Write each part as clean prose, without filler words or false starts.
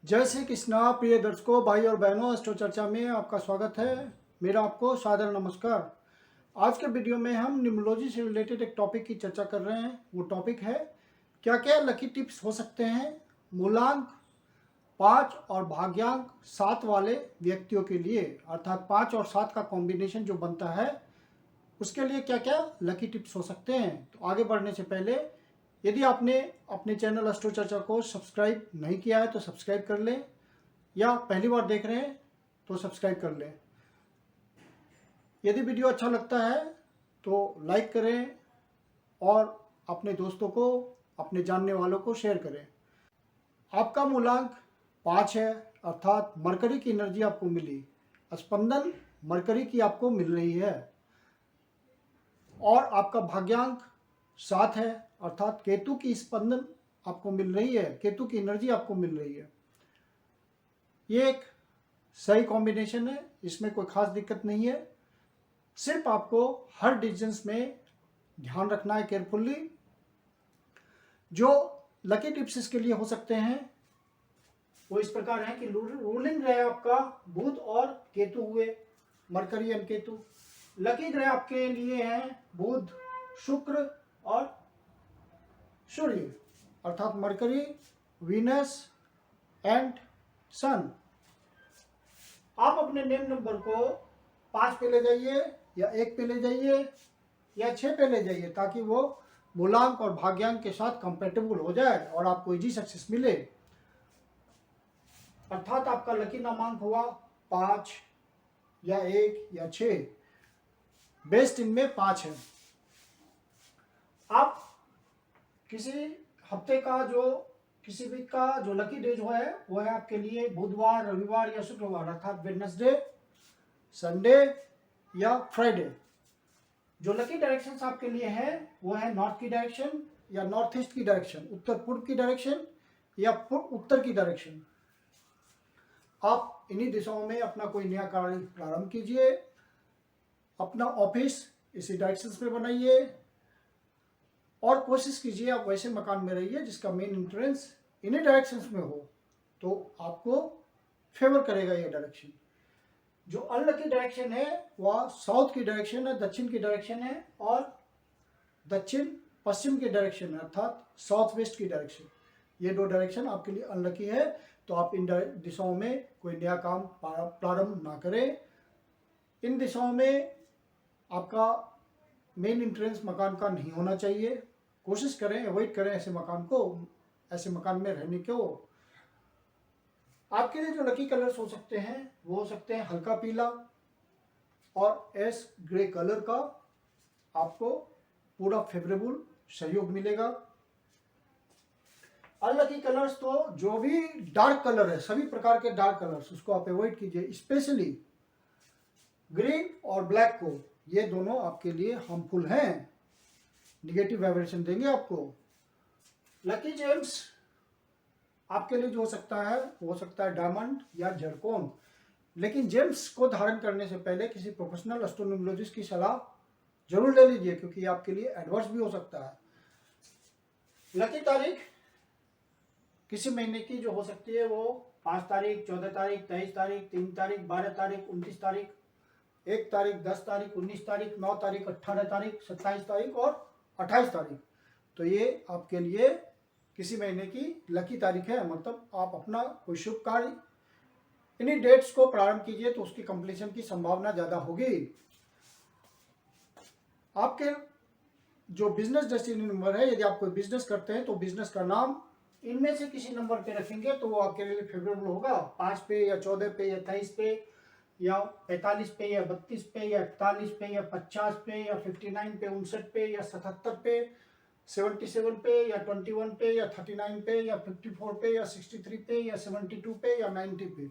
जय श्री कृष्णा। प्रिय दर्शकों, भाई और बहनों, एस्ट्रो चर्चा में आपका स्वागत है। मेरा आपको सादर नमस्कार। आज के वीडियो में हम न्यूमरोलॉजी से रिलेटेड एक टॉपिक की चर्चा कर रहे हैं। वो टॉपिक है क्या क्या लकी टिप्स हो सकते हैं मूलांक 5 और भाग्यांक 7 वाले व्यक्तियों के लिए, अर्थात 5 और 7 का कॉम्बिनेशन जो बनता है उसके लिए क्या क्या लकी टिप्स हो सकते हैं। तो आगे बढ़ने से पहले यदि आपने अपने चैनल एस्ट्रो चर्चा को सब्सक्राइब नहीं किया है तो सब्सक्राइब कर लें, या पहली बार देख रहे हैं तो सब्सक्राइब कर लें। यदि वीडियो अच्छा लगता है तो लाइक करें और अपने दोस्तों को, अपने जानने वालों को शेयर करें। आपका मूलांक 5 है, अर्थात मरकरी की एनर्जी आपको मिली, स्पंदन मरकरी की आपको मिल रही है। और आपका भाग्यांक 7 है, अर्थात केतु की स्पंदन आपको मिल रही है, केतु की एनर्जी आपको मिल रही है। ये एक सही कॉम्बिनेशन है, इसमें कोई खास दिक्कत नहीं है। सिर्फ आपको हर डिसीजंस में ध्यान रखना है केयरफुल्ली। जो लकी टिप्स इसके लिए हो सकते हैं वो इस प्रकार है कि रूलिंग ग्रह आपका बुध और केतु हुए, मरकरी एंड केतु। लकी ग्रह आपके लिए हैं बुध, शुक्र और सूर्य, अर्थात मरकरी, वीनस एंड सन। आप अपने नेम नंबर को 5 पे ले जाइए या 1 पे ले जाइए या 6 पे ले जाइए, ताकि वो मूलांक और भाग्यांक के साथ कंपेटेबल हो जाए और आपको इजी सक्सेस मिले। अर्थात आपका लकी नामांक हुआ 5 या 1 या 6, बेस्ट इनमें 5 है। आप किसी हफ्ते का किसी वीक का जो लकी डे जो है वो है आपके लिए बुधवार, रविवार या शुक्रवार, अर्थात वेडनेसडे, संडे या फ्राइडे। जो लकी डायरेक्शंस आपके लिए है वो है नॉर्थ की डायरेक्शन या नॉर्थ ईस्ट की डायरेक्शन, उत्तर पूर्व की डायरेक्शन या पूर्व उत्तर की डायरेक्शन। आप इन्हीं दिशाओं में अपना कोई नया कार्य प्रारंभ कीजिए। अपना ऑफिस इसी डायरेक्शंस में बनाइए और कोशिश कीजिए आप वैसे मकान में रहिए जिसका मेन एंट्रेंस इन्हीं डायरेक्शंस में हो, तो आपको फेवर करेगा ये डायरेक्शन। जो अनलकी डायरेक्शन है वह साउथ की डायरेक्शन है, दक्षिण की डायरेक्शन है, और दक्षिण पश्चिम की डायरेक्शन है, अर्थात साउथ वेस्ट की डायरेक्शन। ये दो डायरेक्शन आपके लिए अनलकी है, तो आप इन दिशाओं में कोई नया काम प्रारंभ ना करें। इन दिशाओं में आपका मेन एंट्रेंस मकान का नहीं होना चाहिए। कोशिश करें, अवॉइड करें ऐसे मकान में रहने को। आपके लिए जो लकी कलर्स हो सकते हैं वो हो सकते हैं हल्का पीला और एस ग्रे कलर का, आपको पूरा फेवरेबल सहयोग मिलेगा। अनलकी कलर्स तो जो भी डार्क कलर है, सभी प्रकार के डार्क कलर्स, उसको आप अवॉइड कीजिए। स्पेशली ग्रीन और ब्लैक को, ये दोनों आपके लिए हार्मफुल हैं, निगेटिव वाइब्रेशन देंगे आपको। लकी जेम्स आपके लिए जो हो सकता है वो हो सकता है डायमंड या जरकोन। लेकिन जेम्स को धारण करने से पहले किसी प्रोफेशनल एस्ट्रोनोमोलॉजिस्ट की सलाह जरूर ले लीजिए, क्योंकि ये आपके लिए एडवर्स भी हो सकता है। लकी तारीख किसी महीने की जो हो सकती है वो 5 तारीख, 14 तारीख, 23 तारीख, 3 तारीख, 12 तारीख, 29 तारीख, 1 तारीख, 10 तारीख, 19 तारीख, 9 तारीख, 18 तारीख, 27 तारीख और 28 तारीख। तो ये आपके लिए किसी महीने की लकी तारीख है। मतलब आप अपना कोई शुभ कार्य इन्हीं डेट्स को प्रारंभ कीजिए तो उसकी कंप्लीशन की संभावना ज़्यादा होगी। आपके जो बिजनेस डेस्टिनी नंबर है, यदि आप कोई बिजनेस करते हैं तो बिजनेस का नाम इनमें से किसी नंबर पे रखेंगे तो वो आपके लिए फेवरेबल होगा। 5 पे या 14 पे या 23 पे या 45 पे या 32 पे या 41 पे या 50 पे या 59 पे, 59 पे या 77 पे, 77 पे या 21 पे या 39 पे या 54 पे या 63 पे या 72 पे या 90 पे।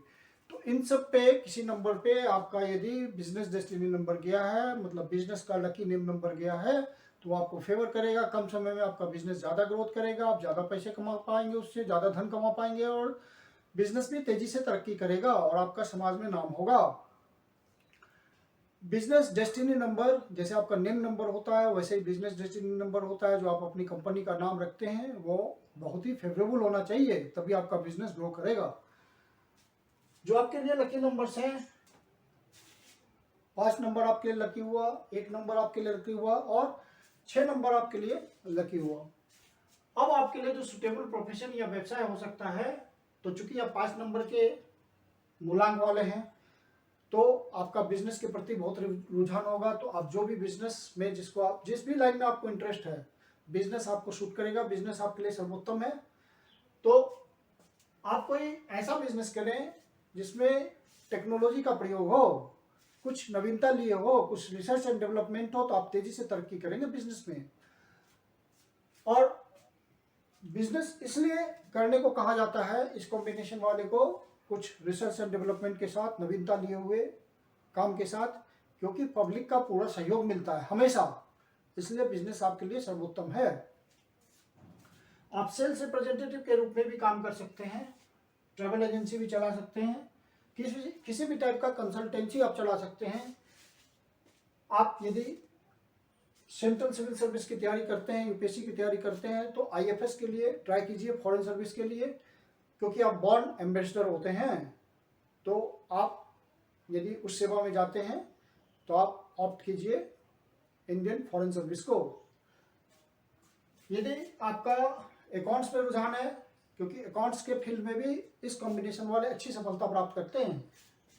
तो इन सब पे किसी नंबर पे आपका यदि बिजनेस डेस्टिनी नंबर गया है, मतलब बिजनेस का लकी नेम नंबर गया है, तो आपको फेवर करेगा। कम समय में आपका बिजनेस ज़्यादा ग्रोथ करेगा, आप ज़्यादा पैसे कमा पाएंगे, उससे ज़्यादा धन कमा पाएंगे और बिजनेस भी तेजी से तरक्की करेगा और आपका समाज में नाम होगा। बिजनेस डेस्टिनी नंबर जैसे आपका नेम नंबर होता है वैसे ही बिजनेस डेस्टिनी नंबर होता है, जो आप अपनी कंपनी का नाम रखते हैं वो बहुत ही फेवरेबल होना चाहिए, तभी आपका बिजनेस ग्रो करेगा। जो आपके लिए लकी नंबर्स हैं, 5 नंबर आपके लिए लकी हुआ, 1 नंबर आपके लिए लकी हुआ और 6 नंबर आपके लिए लकी हुआ। अब आपके लिए जो सुटेबल प्रोफेशन या व्यवसाय हो सकता है, तो चूंकि आप 5 नंबर के मूलांक वाले हैं, तो आपका बिजनेस के प्रति बहुत रुझान होगा। तो आप जो भी बिजनेस में जिसको आप जिस भी लाइन में आपको इंटरेस्ट है, बिजनेस आपको शूट करेगा, बिजनेस आपके लिए सर्वोत्तम है। तो आप कोई ऐसा बिजनेस करें जिसमें टेक्नोलॉजी का प्रयोग हो, कुछ नवीनता लिए हो, कुछ रिसर्च एंड डेवलपमेंट हो, तो आप तेजी से तरक्की करेंगे बिजनेस में। और बिजनेस इसलिए करने को कहा जाता है इस कॉम्बिनेशन वाले को, कुछ रिसर्च एंड डेवलपमेंट के साथ, नवीनता लिए हुए काम के साथ, क्योंकि पब्लिक का पूरा सहयोग मिलता है हमेशा, इसलिए बिजनेस आपके लिए सर्वोत्तम है। आप सेल्स रिप्रेजेंटेटिव के रूप में भी काम कर सकते हैं, ट्रैवल एजेंसी भी चला सकते हैं, किसी भी टाइप का कंसल्टेंसी आप चला सकते हैं। आप यदि सेंट्रल सिविल सर्विस की तैयारी करते हैं, यूपीएससी की तैयारी करते हैं, तो आईएफएस के लिए ट्राई कीजिए, फॉरेन सर्विस के लिए, क्योंकि आप बॉर्न एम्बेसडर होते हैं। तो आप यदि उस सेवा में जाते हैं तो आप ऑप्ट कीजिए इंडियन फॉरेन सर्विस को। यदि आपका अकाउंट्स में रुझान है, क्योंकि अकाउंट्स के फील्ड में भी इस कॉम्बिनेशन वाले अच्छी सफलता प्राप्त करते हैं,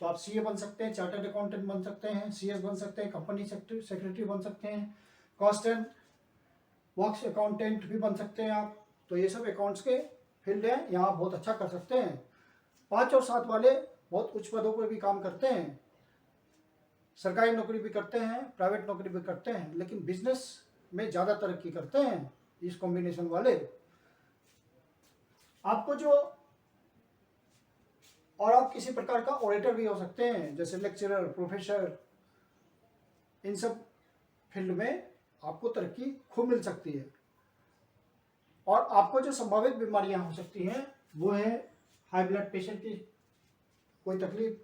तो आप सीए बन सकते हैं, चार्टर्ड अकाउंटेंट बन सकते हैं, सीएस बन सकते हैं, कंपनी सेक्रेटरी बन सकते हैं, कॉस्ट एंड वर्क्स अकाउंटेंट भी बन सकते हैं आप। तो ये सब अकाउंट्स के फील्ड हैं, यहाँ बहुत अच्छा कर सकते हैं। 5 और 7 वाले बहुत उच्च पदों पर भी काम करते हैं, सरकारी नौकरी भी करते हैं, प्राइवेट नौकरी भी करते हैं, लेकिन बिजनेस में ज़्यादा तरक्की करते हैं इस कॉम्बिनेशन वाले। आपको जो, और आप किसी प्रकार का ऑडिटर भी हो सकते हैं, जैसे लेक्चरर, प्रोफेसर, इन सब फील्ड में आपको तरक्की खूब मिल सकती है। और आपको जो संभावित बीमारियां हो सकती हैं वो है हाई ब्लड प्रेशर की कोई तकलीफ,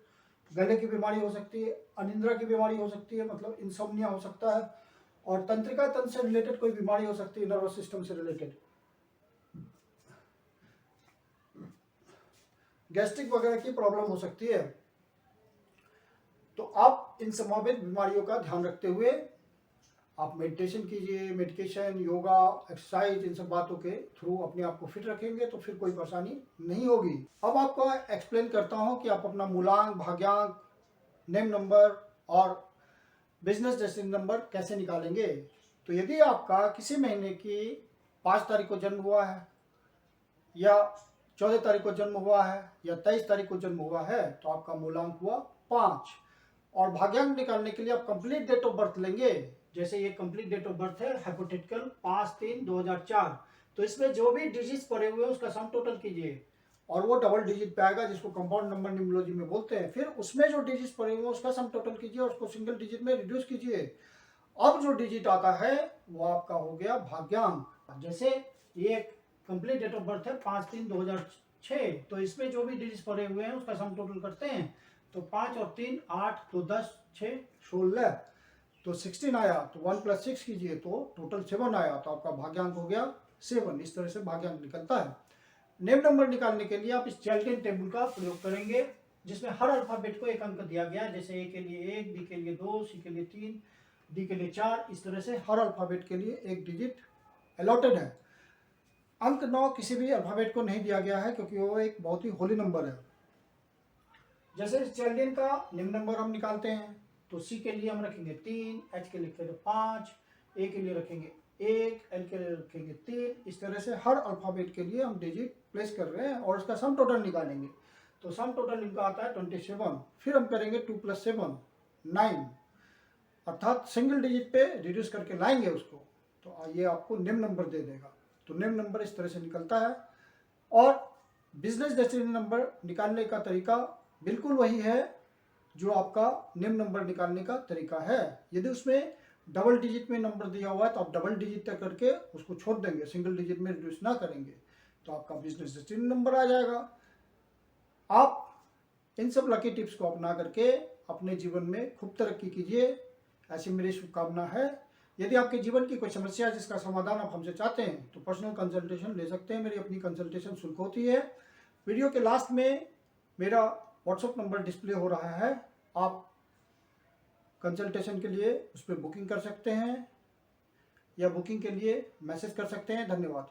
गले की बीमारी हो सकती है, अनिद्रा की बीमारी हो सकती है, मतलब इंसोम्निया हो सकता है, और तंत्रिका तंत्र से रिलेटेड कोई बीमारी हो सकती है, नर्वस सिस्टम से रिलेटेड, गैस्ट्रिक वगैरह की प्रॉब्लम हो सकती है। तो आप इन संभावित बीमारियों का ध्यान रखते हुए आप मेडिटेशन कीजिए, मेडिकेशन, योगा, एक्सरसाइज, इन सब बातों के थ्रू अपने आप को फिट रखेंगे तो फिर कोई परेशानी नहीं होगी। अब आपको एक्सप्लेन करता हूं कि आप अपना मूलांक, भाग्यांक, नेम नंबर और बिजनेस डेस्टिनी नंबर कैसे निकालेंगे। तो यदि आपका किसी महीने की 5 तारीख को जन्म हुआ है, या 14 तारीख को जन्म हुआ है, या 23 तारीख को जन्म हुआ है, तो आपका मूलांक हुआ 5। और भाग्यांक निकालने के लिए आप कंप्लीट डेट ऑफ बर्थ लेंगे। जैसे ये कंप्लीट डेट ऑफ बर्थ है हाइपोथेटिकल 5-3-2004, तो इसमें जो भी डिजिट्स पड़े हुए हैं उसका सम टोटल कीजिए, और वो डबल डिजिट पे आएगा, जिसको कंपाउंड नंबर न्यूमरोलॉजी में बोलते हैं। फिर उसमें जो डिजिट्स पड़े हुए हैं उसका सम टोटल कीजिए और उसको सिंगल डिजिट में रिड्यूस कीजिए। अब जो डिजिट आता है वो आपका हो गया भाग्यांक। जैसे ये कंप्लीट डेट ऑफ बर्थ है 5-3-2006, तो इसमें जो भी डिजिट्स पड़े हुए हैं उसका सम टोटल करते हैं, तो 5 और 3 8, तो 10 6 16, तो 16 आया, तो 1 + 6 कीजिए तो टोटल 7 आया, तो आपका भाग्यांक हो गया 7। इस तरह से भाग्यांक निकलता है। नेम नंबर निकालने के लिए आप इस चैल्टन टेबल का प्रयोग करेंगे, जिसमें हर अल्फाबेट को एक अंक दिया गया है। जैसे ए के लिए 1, बी के लिए 2, सी के लिए 3, डी के लिए 4, इस तरह से हर अल्फाबेट के लिए एक डिजिट अलॉटेड है। अंक 9 किसी भी अल्फाबेट को नहीं दिया गया है, क्योंकि वो एक बहुत ही होली नंबर है। जैसे इस चैल्टन का नेम नंबर हम निकालते हैं, तो सी के लिए हम रखेंगे 3, एच के लिए 5, ए के लिए रखेंगे 1, एल के लिए रखेंगे 3। इस तरह से हर अल्फाबेट के लिए हम डिजिट प्लेस कर रहे हैं और उसका सम टोटल निकालेंगे। तो सम टोटल इनका आता है 27। फिर हम करेंगे 2 + 7 9, अर्थात सिंगल डिजिट पे रिड्यूस करके लाएंगे उसको, तो ये आपको नेम नंबर दे देगा। तो नेम नंबर इस तरह से निकलता है। और बिजनेस डेस्टिनी नंबर निकालने का तरीका बिल्कुल वही है जो आपका नेम नंबर निकालने का तरीका है। यदि उसमें डबल डिजिट में नंबर दिया हुआ है तो आप डबल डिजिट तक करके उसको छोड़ देंगे, सिंगल डिजिट में रिड्यूस ना करेंगे, तो आपका बिजनेस डेस्टिनी नंबर आ जाएगा। आप इन सब लकी टिप्स को अपना करके अपने जीवन में खूब तरक्की कीजिए, ऐसी मेरी शुभकामना है। यदि आपके जीवन की कोई समस्या है जिसका समाधान आप हमसे चाहते हैं तो पर्सनल कंसल्टेशन ले सकते हैं। मेरी अपनी कंसल्टेशन शुल्क होती है। वीडियो के लास्ट में मेरा व्हाट्सएप नंबर डिस्प्ले हो रहा है, आप कंसल्टेशन के लिए उस पर बुकिंग कर सकते हैं या बुकिंग के लिए मैसेज कर सकते हैं। धन्यवाद।